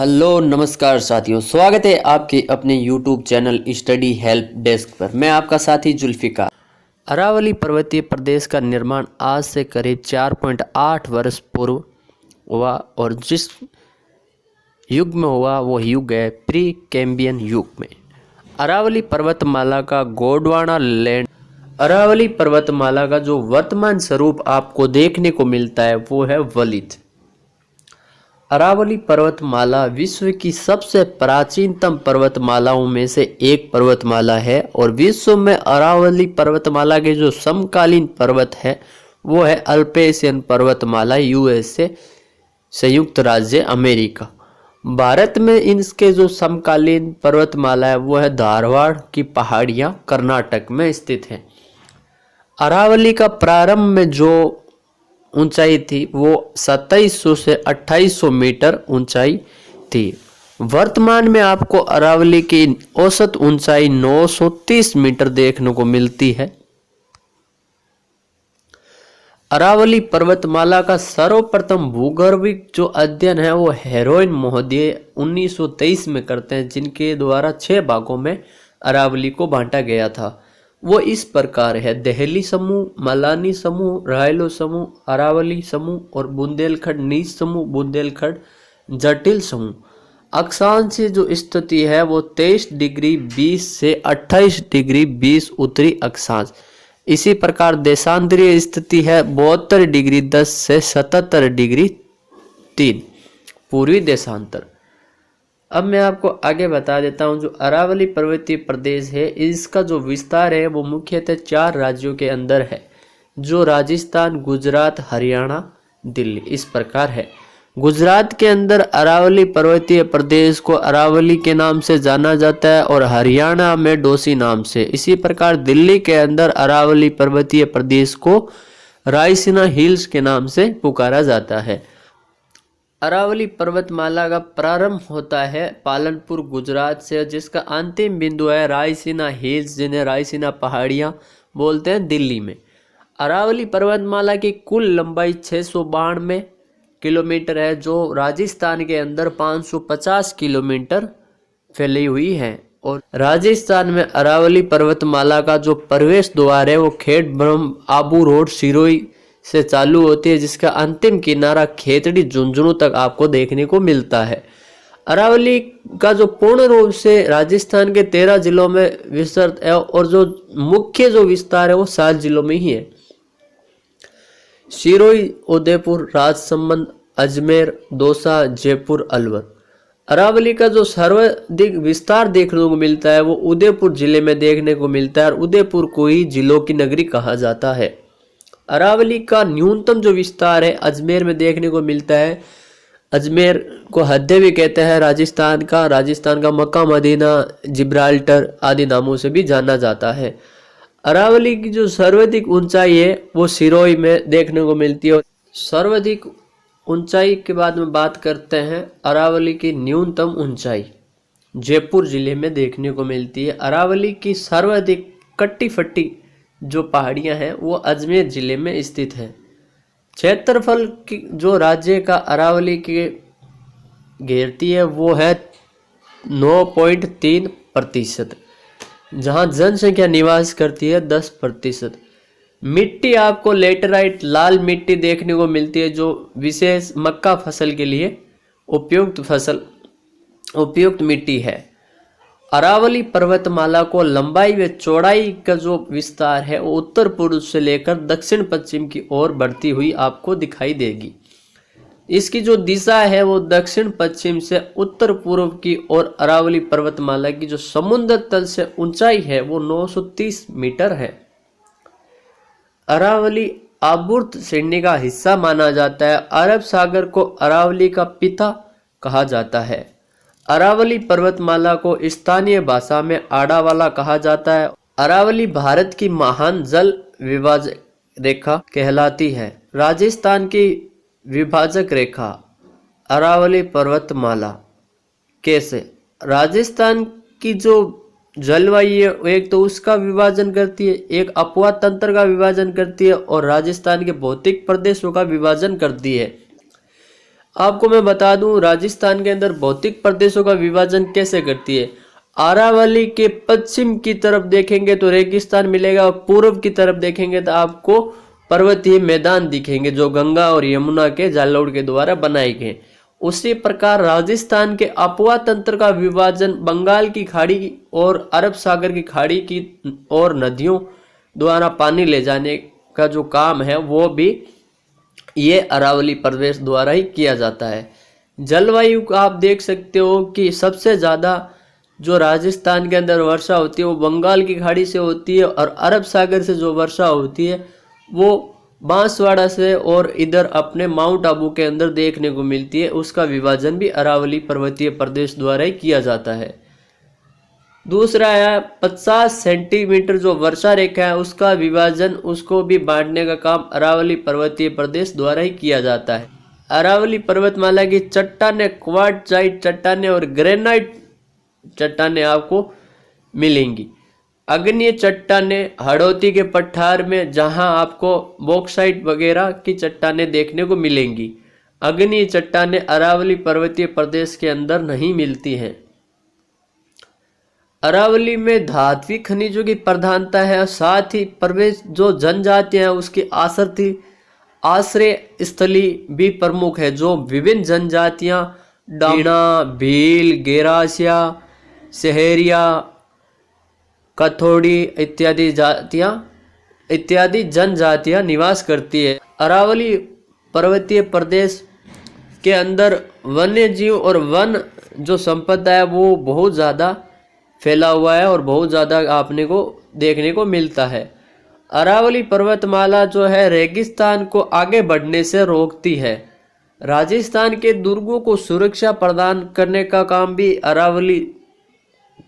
Hello नमस्कार साथियों, स्वागत है आपके अपने YouTube channel study help desk पर। मैं आपका साथी जुल्फिकार। अरावली पर्वतीय प्रदेश का निर्माण आज से करीब 4.8 वर्ष पूर्व हुआ और जिस युग में हुआ वो युग है प्री कैम्बियन युग में। अरावली पर्वतमाला का गोंडवाना लैंड, अरावली पर्वतमाला का जो वर्तमान स्वरूप आपको देखने को मिलता है वो है वलित। अरावली पर्वतमाला विश्व की सबसे प्राचीनतम पर्वतमालाओं में से एक पर्वतमाला है और विश्व में अरावली पर्वतमाला के जो समकालीन पर्वत है वो है अल्पेशियन पर्वतमाला यूएसए संयुक्त राज्य अमेरिका। भारत में इनके जो समकालीन पर्वतमाला है वो है धारवाड़ की पहाड़ियाँ कर्नाटक में स्थित है। अरावली का प्रारंभ में जो ऊंचाई थी वो 2700 से 2800 मीटर ऊंचाई थी। वर्तमान में आपको अरावली की औसत ऊंचाई 930 मीटर देखने को मिलती है। अरावली पर्वतमाला का सर्वप्रथम भूगर्भिक जो अध्ययन है वो हेरोइन महोदय 1923 में करते हैं, जिनके द्वारा 6 भागों में अरावली को बांटा गया था। वो इस प्रकार है: दहली समूह, मलानी समूह, रायलो समूह, अरावली समूह और बुंदेलखंड नीच समूह, बुंदेलखंड जटिल समूह। अक्षांश की जो स्थिति है वो 23 डिग्री 20 से 28 डिग्री 20 उत्तरी अक्षांश। इसी प्रकार देशांतरीय स्थिति है 72 डिग्री 10 से 77 डिग्री 3 पूर्वी देशांतर। अब मैं आपको आगे बता देता हूं, जो अरावली पर्वतीय प्रदेश है इसका जो विस्तार है वो मुख्यतः 4 राज्यों के अंदर है, जो राजस्थान, गुजरात, हरियाणा, दिल्ली इस प्रकार है। गुजरात के अंदर अरावली पर्वतीय प्रदेश को अरावली के नाम से जाना जाता है और हरियाणा में डोसी नाम से। इसी प्रकार दिल्ली के अंदर अरावली पर्वतीय प्रदेश को रायसीना हिल्स के नाम से पुकारा जाता है। अरावली पर्वतमाला का प्रारंभ होता है पालनपुर गुजरात से, जिसका अंतिम बिंदु है रायसीना हिल्स, जिन्हें रायसीना पहाड़ियाँ बोलते हैं, दिल्ली में। अरावली पर्वतमाला की कुल लंबाई 692 किलोमीटर है, जो राजस्थान के अंदर 550 किलोमीटर फैली हुई है। और राजस्थान में अरावली पर्वतमाला का जो प्रवेश द्वार है वो खेड़ ब्रह्म आबू रोड सिरोही से चालू होती है, जिसका अंतिम किनारा खेतड़ी झुंझुनू तक आपको देखने को मिलता है। अरावली का जो पूर्ण रूप से राजस्थान के 13 जिलों में विस्तृत है और जो मुख्य जो विस्तार है वो 7 जिलों में ही है: सिरोही, उदयपुर, राजसमंद, अजमेर, दौसा, जयपुर, अलवर। अरावली का जो सर्वाधिक विस्तार देखने को मिलता है वो उदयपुर जिले में देखने को मिलता है और उदयपुर को ही जिलों की नगरी कहा जाता है। अरावली का न्यूनतम जो विस्तार है अजमेर में देखने को मिलता है। अजमेर को हद्दे भी कहते हैं राजस्थान का मक्का मदीना, जिब्राल्टर आदि नामों से भी जाना जाता है। अरावली की जो सर्वाधिक ऊंचाई है वो सिरोही में देखने को मिलती है। सर्वाधिक ऊंचाई के बाद में बात करते हैं अरावली की न्यूनतम ऊंचाई जयपुर जिले में देखने को मिलती है। अरावली की सर्वाधिक कट्टी फट्टी जो पहाड़ियां हैं वो अजमेर जिले में स्थित है। क्षेत्रफल की जो राज्य का अरावली के घेरती है वो है 9.3%, जहां जनसंख्या निवास करती है 10%। मिट्टी आपको लेटराइट लाल मिट्टी देखने को मिलती है, जो विशेष मक्का फसल के लिए उपयुक्त मिट्टी है। अरावली पर्वतमाला को लंबाई व चौड़ाई का जो विस्तार है वो उत्तर पूर्व से लेकर दक्षिण पश्चिम की ओर बढ़ती हुई आपको दिखाई देगी। इसकी जो दिशा है वो दक्षिण पश्चिम से उत्तर पूर्व की ओर। अरावली पर्वतमाला की जो समुद्र तल से ऊंचाई है वो 930 मीटर है। अरावली आवर्त श्रेणी का हिस्सा माना जाता है। अरब सागर को अरावली का पिता कहा जाता है। अरावली पर्वतमाला को स्थानीय भाषा में आड़ावाला कहा जाता है। अरावली भारत की महान जल विभाजक रेखा कहलाती है। राजस्थान की विभाजक रेखा अरावली पर्वतमाला कैसे? राजस्थान की जो जलवायु है एक तो उसका विभाजन करती है, एक अपवाद तंत्र का विभाजन करती है और राजस्थान के भौतिक प्रदेशों का विभाजन करती है। आपको मैं बता दूं राजस्थान के अंदर भौतिक प्रदेशों का विभाजन कैसे करती है। अरावली के पश्चिम की तरफ देखेंगे तो रेगिस्तान मिलेगा और पूर्व की तरफ देखेंगे तो आपको पर्वतीय मैदान दिखेंगे जो गंगा और यमुना के जालोड़ के द्वारा बनाए गए। उसी प्रकार राजस्थान के अपवा तंत्र का विभाजन बंगाल की खाड़ी और अरब सागर की खाड़ी की और नदियों द्वारा पानी ले जाने का जो काम है वो भी ये अरावली प्रदेश द्वारा ही किया जाता है। जलवायु का आप देख सकते हो कि सबसे ज़्यादा जो राजस्थान के अंदर वर्षा होती है वो बंगाल की खाड़ी से होती है और अरब सागर से जो वर्षा होती है वो बांसवाड़ा से और इधर अपने माउंट आबू के अंदर देखने को मिलती है। उसका विभाजन भी अरावली पर्वतीय प्रदेश द्वारा ही किया जाता है। दूसरा है 50 सेंटीमीटर जो वर्षा रेखा है उसका विभाजन, उसको भी बांटने का काम अरावली पर्वतीय प्रदेश द्वारा ही किया जाता है। अरावली पर्वतमाला की चट्टानें क्वार्टजाइट चट्टानें और ग्रेनाइट चट्टानें आपको मिलेंगी। अग्नीय चट्टानें हड़ौती के पठार में जहां आपको बॉक्साइट वगैरह की चट्टानें देखने को मिलेंगी। अग्नीय चट्टानें अरावली पर्वतीय प्रदेश के अंदर नहीं मिलती हैं। अरावली में धात्विक खनिजों की प्रधानता है और साथ ही प्रवेश जो जनजातियां हैं उसकी आश्रय स्थली भी प्रमुख है। जो विभिन्न जनजातियां डांडा, भील, गेरासिया, शहरिया, कथोड़ी इत्यादि जनजातियां निवास करती है। अरावली पर्वतीय प्रदेश के अंदर वन्य जीव और वन जो संपदा है वो बहुत ज़्यादा फैला हुआ है और बहुत ज़्यादा आपने को देखने को मिलता है। अरावली पर्वतमाला जो है रेगिस्तान को आगे बढ़ने से रोकती है। राजस्थान के दुर्गों को सुरक्षा प्रदान करने का काम भी अरावली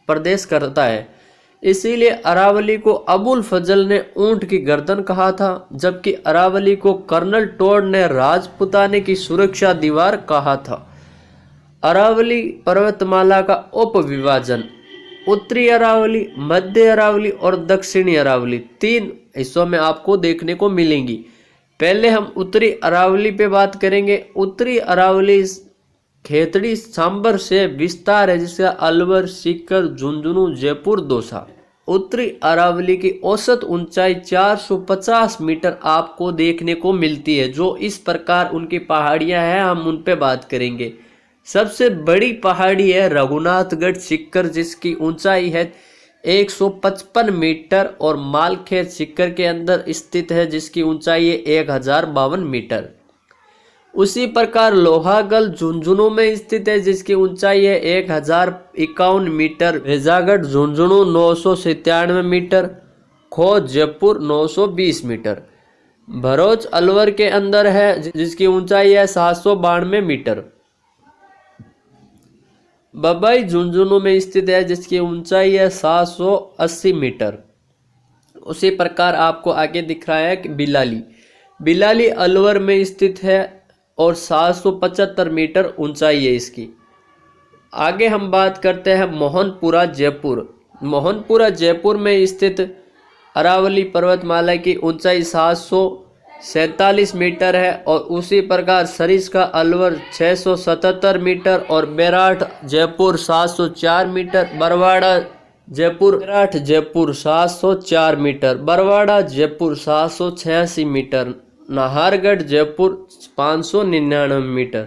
प्रदेश करता है। इसीलिए अरावली को अबुल फजल ने ऊंट की गर्दन कहा था, जबकि अरावली को कर्नल टोड ने राजपुताने की सुरक्षा दीवार कहा था। अरावली पर्वतमाला का उपविभाजन उत्तरी अरावली, मध्य अरावली और दक्षिणी अरावली 3 हिस्सों में आपको देखने को मिलेंगी। पहले हम उत्तरी अरावली पे बात करेंगे। उत्तरी अरावली खेतड़ी सांबर से विस्तार है जिसका अलवर, सीकर, झुंझुनू, जयपुर, दौसा। उत्तरी अरावली की औसत ऊंचाई 450 मीटर आपको देखने को मिलती है। जो इस प्रकार उनकी पहाड़ियां हैं हम उन पे बात करेंगे। सबसे बड़ी पहाड़ी है रघुनाथगढ़ सीकर जिसकी ऊंचाई है 155 मीटर और मालखेत सीकर के अंदर स्थित है जिसकी ऊंचाई है 1052 मीटर। उसी प्रकार लोहागल झुंझुनू में स्थित है जिसकी ऊंचाई है 1051 मीटर। भेजागढ़ झुंझुनू 997 मीटर। खो जयपुर 920 मीटर। भरोच अलवर के अंदर है जिसकी ऊंचाई है 792 मीटर। बबाई झुंझुनू में स्थित है जिसकी ऊंचाई है 780 मीटर। उसी प्रकार आपको आगे दिख रहा है कि बिलाली अलवर में स्थित है और 775 मीटर ऊंचाई है इसकी। आगे हम बात करते हैं मोहनपुरा जयपुर। मोहनपुरा जयपुर में स्थित अरावली पर्वतमाला की ऊंचाई 747 मीटर है और उसी प्रकार सरिस्का अलवर 677 मीटर और Berath Jaipur 704 metre. Barwada Jaipur 704 metre. Barwada Jaipur 786 metre. Nahargarh Jaipur 599 metre.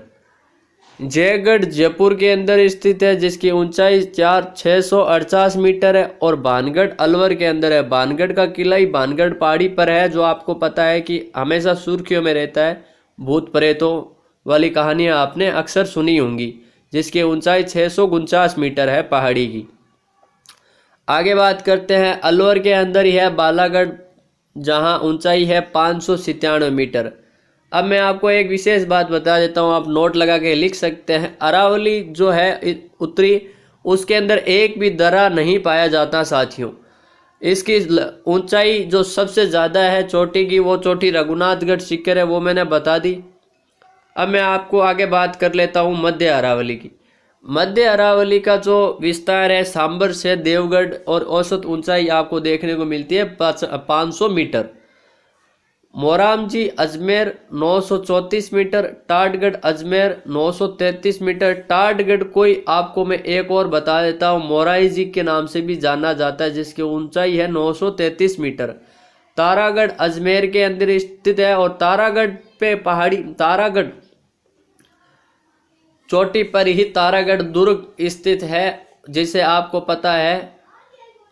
Jaigarh Jaipur के अंदर स्थित है जिसकी ऊंचाई 648 मीटर है और भानगढ़ अलवर के अंदर है। भानगढ़ का किला ही भानगढ़ पहाड़ी पर है जो आपको पता है कि हमेशा सुर्खियों में रहता है। भूत प्रेतों वाली कहानियां आपने अक्सर सुनी होंगी जिसकी ऊंचाई 649 मीटर है पहाड़ी की। आगे बात करते हैं अलवर के अंदर ही है बालागढ़ जहां ऊंचाई है 597 मीटर। अब मैं आपको एक विशेष बात बता देता हूं, आप नोट लगा के लिख सकते हैं। अरावली जो है उत्तरी उसके अंदर एक भी दर्रा नहीं पाया जाता साथियों। इसकी ऊंचाई जो सबसे ज़्यादा है चोटी की वो चोटी रघुनाथगढ़ सीकर है, वो मैंने बता दी। अब मैं आपको आगे बात कर लेता हूँ मध्य अरावली की। मध्य अरावली का जो विस्तार है सांबर से देवगढ़ और औसत ऊंचाई आपको देखने को मिलती है 500 metre. Moramji Ajmer 934 metre, Tatgarh Ajmer 933 metre. Tatgarh कोई आपको मैं एक और बता देता हूँ, मोराई जी के नाम से भी जाना जाता है, जिसकी ऊंचाई है 933 मीटर। तारागढ़ अजमेर के अंदर स्थित है और तारागढ़ पे पहाड़ी, तारागढ़ चोटी पर ही तारागढ़ दुर्ग स्थित है, जिसे आपको पता है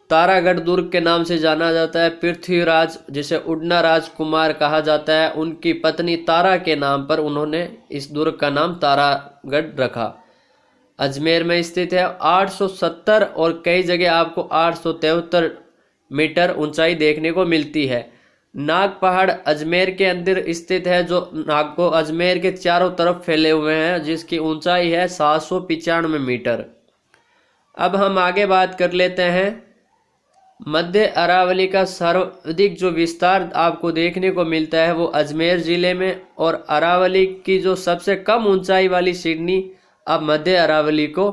तारागढ़ दुर्ग के नाम से जाना जाता है। पृथ्वीराज, जिसे उड़ना राजकुमार कहा जाता है, उनकी पत्नी तारा के नाम पर उन्होंने इस दुर्ग का नाम तारागढ़ रखा। अजमेर में स्थित है। 870 और कई जगह आपको 873 मीटर ऊंचाई देखने को मिलती है। नाग पहाड़ अजमेर के अंदर स्थित है, जो नाग को अजमेर के चारों तरफ फैले हुए हैं, जिसकी ऊंचाई है 795 मीटर। अब हम आगे बात कर लेते हैं। मध्य अरावली का सर्वाधिक जो विस्तार आपको देखने को मिलता है वो अजमेर ज़िले में, और अरावली की जो सबसे कम ऊंचाई वाली श्रेणी अब मध्य अरावली को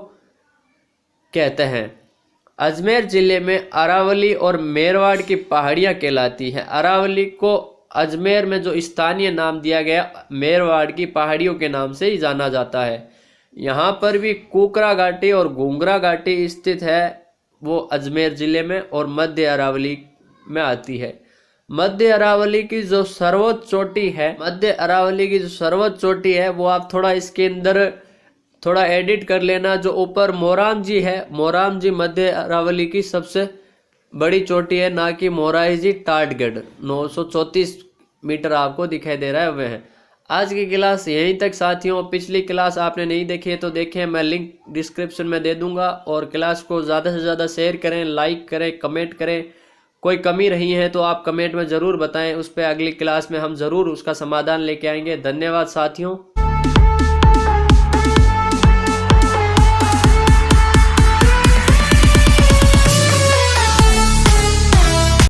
कहते हैं। अजमेर ज़िले में अरावली और मेरवाड़ की पहाड़ियाँ कहलाती हैं। अरावली को अजमेर में जो स्थानीय नाम दिया गया, मेरवाड़ की पहाड़ियों के नाम से ही जाना जाता है। यहाँ पर भी कुकरा घाटी और घुंगरा घाटी स्थित है, वो अजमेर ज़िले में और मध्य अरावली में आती है। मध्य अरावली की जो सर्वोच्च चोटी है, मध्य अरावली की जो सर्वोच्च चोटी है वो आप थोड़ा इसके अंदर थोड़ा एडिट कर लेना। जो ऊपर मोराम जी है, मोराम जी मध्य अरावली की सबसे बड़ी चोटी है, ना कि मोराई जी टाटगढ़ 934 मीटर आपको दिखाई दे रहा है वह है। आज की क्लास यहीं तक साथियों। पिछली क्लास आपने नहीं देखी है तो देखें, मैं लिंक डिस्क्रिप्शन में दे दूंगा। और क्लास को ज़्यादा से ज़्यादा शेयर करें, लाइक करें, कमेंट करें। कोई कमी रही है तो आप कमेंट में ज़रूर बताएं, उस पर अगली क्लास में हम ज़रूर उसका समाधान लेके आएंगे। धन्यवाद साथियों।